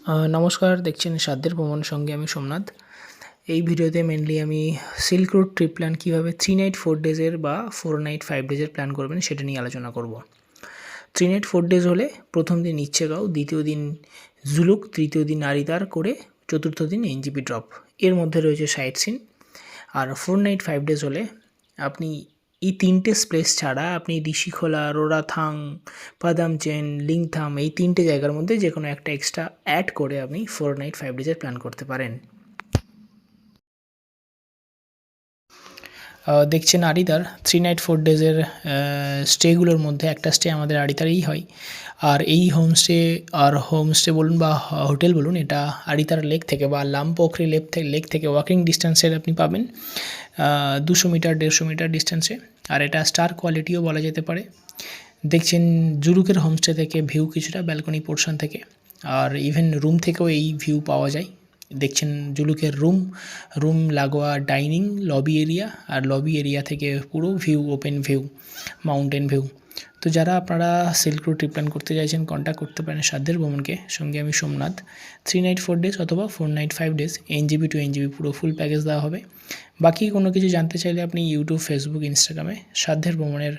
নমস্কার, দেখছেন সাধ্যের ভ্রমণ সঙ্গে আমি সোমনাথ। এই ভিডিওতে মেনলি আমি সিল্ক রুট ট্রিপ প্ল্যান কীভাবে 3 নাইট 4 ডেজের বা 4 নাইট 5 ডেজের প্ল্যান করবেন সেটা নিয়ে আলোচনা করব। 3 নাইট 4 ডেজ হলে প্রথম দিন ইচ্ছেগাঁও, দ্বিতীয় দিন জুলুক, তৃতীয় দিন আরিদার করে চতুর্থ দিন এনজেপি ড্রপ। এর মধ্যে রয়েছে সাইট সিন। আর 4 নাইট 5 ডেজ হলে আপনি এই 3টে প্লেস ছাড়া আপনি ঋষিখোলা, রোরাথাং, পাদামচেন, লিংথাম এই 3টে জায়গার মধ্যে যে কোনো একটা এক্সট্রা অ্যাড করে আপনি 4 নাইট 5 ডেজের প্ল্যান করতে পারেন। দেখছেন আরিদার 3 নাইট 4 ডেজের স্টেগুলোর মধ্যে একটা স্টে আমাদের আরিদারেই হয়। আর এই হোমস্টে বলুন বা হোটেল বলুন, এটা আরিদার লেক থেকে বা লামপোখরি লেক থেকে ওয়াকিং ডিস্টেন্সের আপনি পাবেন 200 মিটার 150 মিটার ডিস্টেন্সে। আর এটা স্টার কোয়ালিটিও বলা যেতে পারে। দেখছেন জুলুকের হোমস্টে থেকে ভিউ কিছুটা ব্যালকনি পোর্শন থেকে, আর ইভেন রুম থেকেও এই ভিউ পাওয়া যায়। দেখছেন জুলুকের রুম লাগোয়া ডাইনিং, লবি এরিয়া, আর লবি এরিয়া থেকে পুরো view, open view, mountain view. তো যারা আপনারা সিল্ক রুট ট্রিপ প্ল্যান করতে চাইছেন, কন্ট্যাক্ট করতে পারেন সাধ্যের ভ্রমণকে। সঙ্গে আমি সোমনাথ। 3 নাইট 4 ডেজ অথবা 4 night 5 days NJP to NJP পুরো ফুল প্যাকেজ দেওয়া হবে। বাকি কোনো কিছু জানতে চাইলে আপনি ইউটিউব, ফেসবুক, ইনস্টাগ্রামে সাধ্যের ভ্রমণের